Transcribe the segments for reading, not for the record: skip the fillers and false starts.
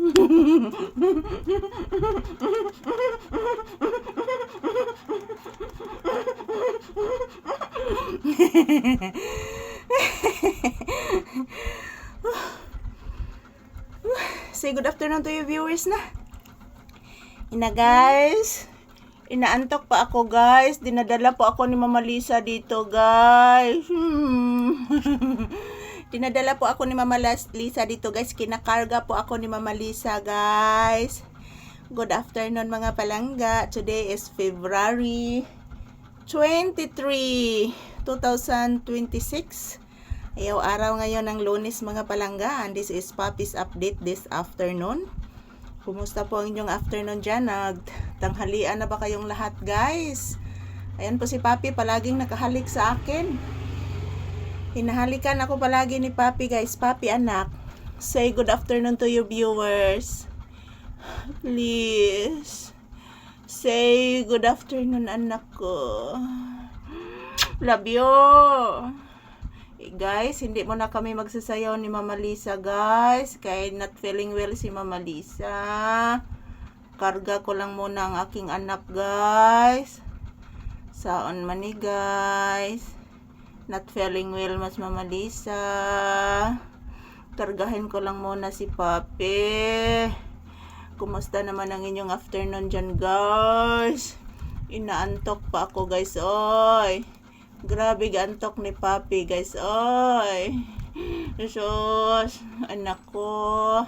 Say good afternoon to your viewers na. Guys, inaantok pa ako guys. Dinadala po ako ni Mama Lisa dito guys. Dinadala po ako ni Mama Lisa dito guys. Kinakarga po ako ni Mama Lisa guys. Good afternoon mga palangga. Today is February 23, 2026. Ayaw araw ngayon ng Lunes mga palangga. And this is Papi's update this afternoon. Kumusta po ang inyong afternoon dyan? Nagtanghalian na ba kayong lahat guys? Ayan po si Papi palaging nakahalik sa akin. Hinahalikan ako palagi ni Papi guys. Papi anak, say good afternoon to your viewers. Please. Say good afternoon anak ko. Love you. Guys, hindi mo na kami magsasayaw ni Mama Lisa guys. Kaya not feeling well si Mama Lisa. Karga ko lang muna ang aking anak guys. Saon man ni guys. Not feeling well mas Mama Lisa. Kargahin ko lang muna si Papi. Kumusta naman ang inyong afternoon dyan guys? Inaantok pa ako guys. Oy. Grabe gantok ni Papi guys. Oy. Jesus. Anak ko.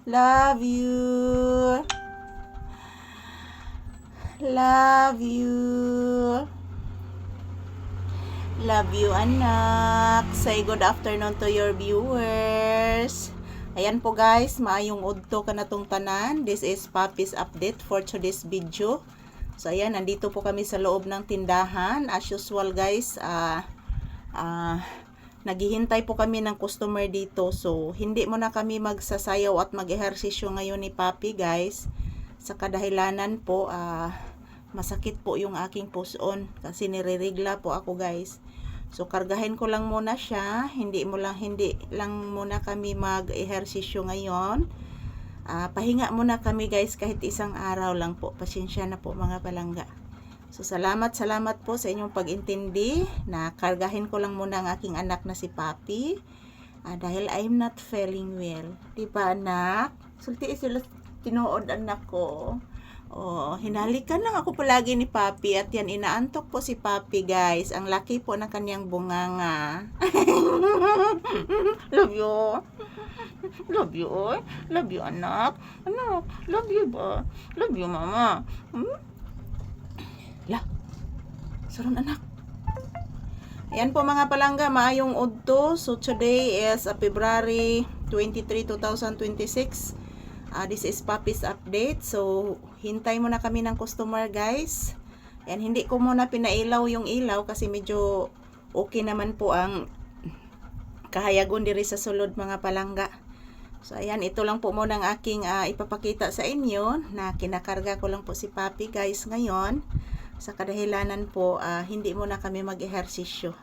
Love you. Love you. Love you anak. Say good afternoon to your viewers. Ayan po guys. Maayong udto ka na tong tanan. This is Papi's update for today's video. So ayan, nandito po kami sa loob ng tindahan. As usual guys, naghihintay po kami ng customer dito. So hindi mo na kami magsasayaw at mag-ehersisyo ngayon ni Papi guys. Sa kadahilanan po, masakit po yung aking puson. Kasi nire-regla po ako guys. So kargahin ko lang muna siya. Hindi lang muna kami mag-ehersisyo ngayon. Pahinga muna kami guys kahit isang araw lang po. Pasensya na po mga palangga. So salamat po sa inyong pag-intindi na kargahin ko lang muna ang aking anak na si Papi. Dahil I'm not feeling well. Diba anak? Sulti sila tinuod anak ko. Oh, hinalikan lang ako palagi ni Papi at yan inaantok po si Papi guys. Ang laki po ng kanyang bunganga. Love you. Love you, oy. Love you, anak. Anak, love you ba? Love you, mama. La. Saron, anak. Ayan po mga palangga, maayong udto. So today is February 23, 2026. This is Papi's update. So hintay muna kami ng customer guys. Ayan, hindi ko muna pinailaw yung ilaw kasi medyo okay naman po ang kahayagon diri sa sulod mga palangga. So ayan, ito lang po muna ang aking ipapakita sa inyo na kinakarga ko lang po si Papi guys ngayon. Sa kadahilanan po, hindi muna kami mag-ehersisyo.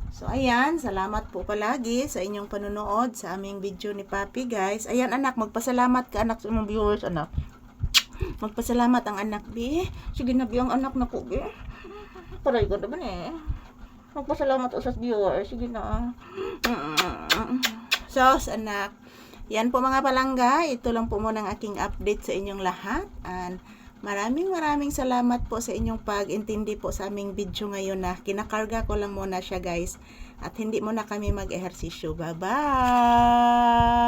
So ayan, salamat po palagi sa inyong panunood sa aming video ni Papi guys. Ayan anak, magpasalamat ka anak sa mga viewers anak. Magpasalamat ang anak bi. Sige na bi ang anak na ko bi. Paray ko naman eh. Magpasalamat sa viewers. Sige na. So anak, yan po mga palangga. Ito lang po muna ang aking update sa inyong lahat. And maraming salamat po sa inyong pag-intindi po sa aming video ngayon na kinakarga ko lang muna siya guys. At hindi muna kami mag-ehersisyo. Bye-bye!